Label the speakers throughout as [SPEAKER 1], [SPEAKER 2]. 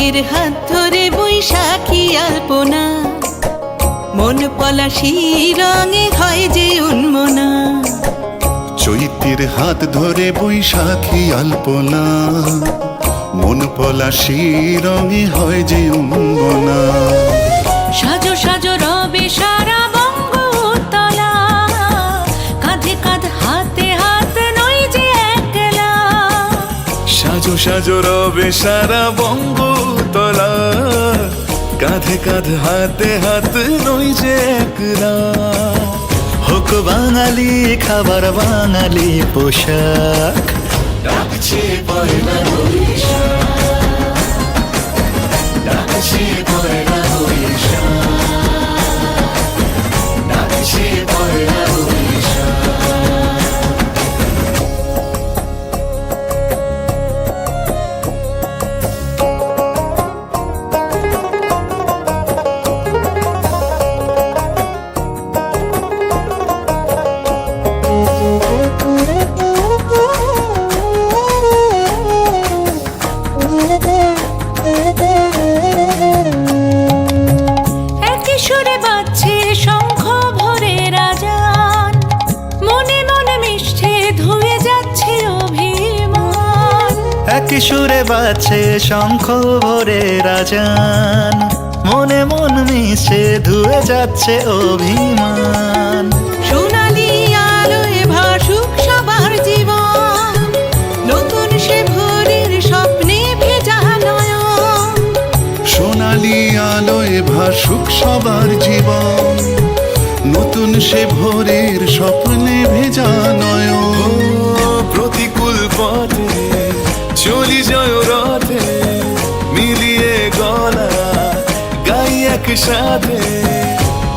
[SPEAKER 1] চৈত্রের হাত ধরে বৈশাখী আলপনা, মন পলাশি রঙে হয় যে উন্মনা।
[SPEAKER 2] চৈত্রের হাত ধরে বৈশাখী আলপনা, মন পলাশি রঙে হয় যে উন্মনা।
[SPEAKER 1] সাজো সাজো রবে সারা বঙ্গতলা, কাঁধে কাঁধ হাতে হাত নই যে একলা।
[SPEAKER 3] সাজো সাজো রবে সারা বঙ্গতলা, কাঁধে কাঁধ হাতে হাত নই যে একলা।
[SPEAKER 4] হোক বাঙালি খাবার বাঙালি পোশাক,
[SPEAKER 3] ডাকছে পয়লা বৈশাখ, ডাকছে পয়লা বৈশাখ, ডাকছে পয়লা বৈশাখ।
[SPEAKER 1] একই সুরে বাজছে শঙ্খ ভরে রাজান, মনে মনে মিশছে ধুয়ে যাচ্ছে অভিমান।
[SPEAKER 4] একই সুরে বাজছে শঙ্খ ভরে রাজান, মনে মন মিশে ধুয়ে যাচ্ছে অভিমান।
[SPEAKER 1] সোনালি আলোয় ভাসুক সবার জীবন, নতুন সে ভোরের স্বপ্নে ভেজা নয়ন।
[SPEAKER 2] সোনালি আলোয় ভাসুক সবার জীবন, নতুন সে ভোরের স্বপ্নে ভেজা নয়ন।
[SPEAKER 3] প্রতিকূল পথে চলি জয় রথে, মিলিয়ে গলা গাই একসাথে।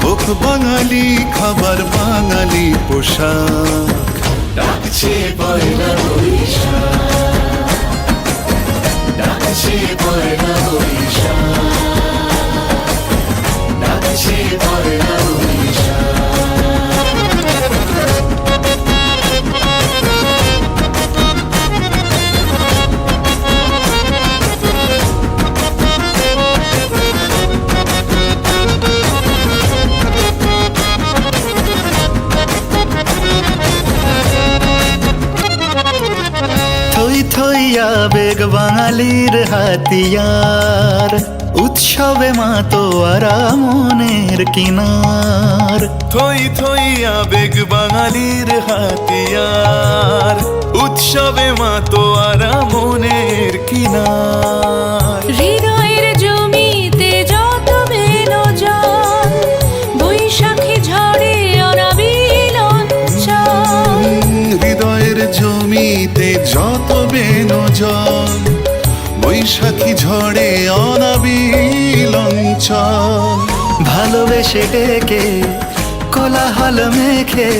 [SPEAKER 2] হোক বাঙালি খাবার বাঙালি পোশাক,
[SPEAKER 3] ডাকছে পয়লা বৈশাখ, ডাকছে পয়লা বৈশাখ, ডাকছে পয়লা বৈশাখ।
[SPEAKER 4] থই থই আবেগ বাঙালির হাতিয়ার, উৎসবে মাতোয়ারা মনের কিনার।
[SPEAKER 3] থই থই আবেগ বাঙালির হাতিয়ার, উৎসবে মাতোয়ারা মনের কিনার।
[SPEAKER 1] হৃদয়ের জমিতে যত বেলো জল, বৈশাখী ঝড়ে অনাবিল অঞ্চল।
[SPEAKER 2] হৃদয়ের জমিতে যত বেনো জল, বৈশাখী ঝড়ে অনাবিল অঞ্চল।
[SPEAKER 4] ভালোবেসে ডেকে কোলাহল মেখে,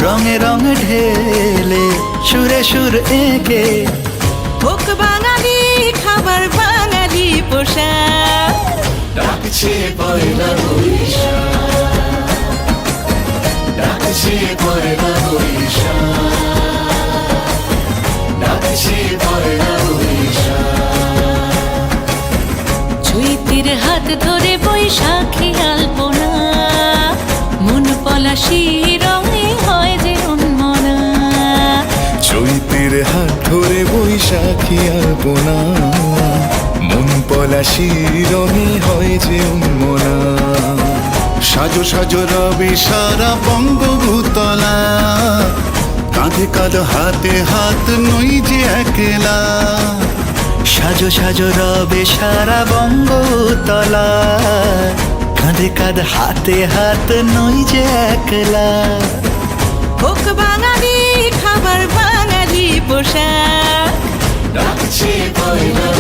[SPEAKER 4] রঙে রঙ ঢেলে সুরে সুর এঁকে।
[SPEAKER 1] হোক বাঙালি খাবার বাঙালি পোশাক,
[SPEAKER 3] ডাকছে পয়লা বৈশাখ, ডাকছে পয়লা বৈশাখ, ডাকছে পয়লা বৈশাখ।
[SPEAKER 1] চৈত্রের হাত ধরে বৈশাখী আলপনা, মন পলাশি রঙে হয় যে উন্মনা।
[SPEAKER 3] চৈত্রের হাত ধরে বৈশাখী আলপনা, মন পলাশি রঙে হয় যে উন্মনা।
[SPEAKER 2] সাজো সাজো রবে সারা বঙ্গভূতলা, কাঁধে কাঁধ হাতে হাত নই যে একলা।
[SPEAKER 4] সাজো সাজো রবে সারা বঙ্গতলা, কাঁধে কাঁধ হাতে হাত নই যে একলা।
[SPEAKER 1] হোক বাঙালি খাবার বাঙালি পোশাক,
[SPEAKER 3] ডাকছে পয়লা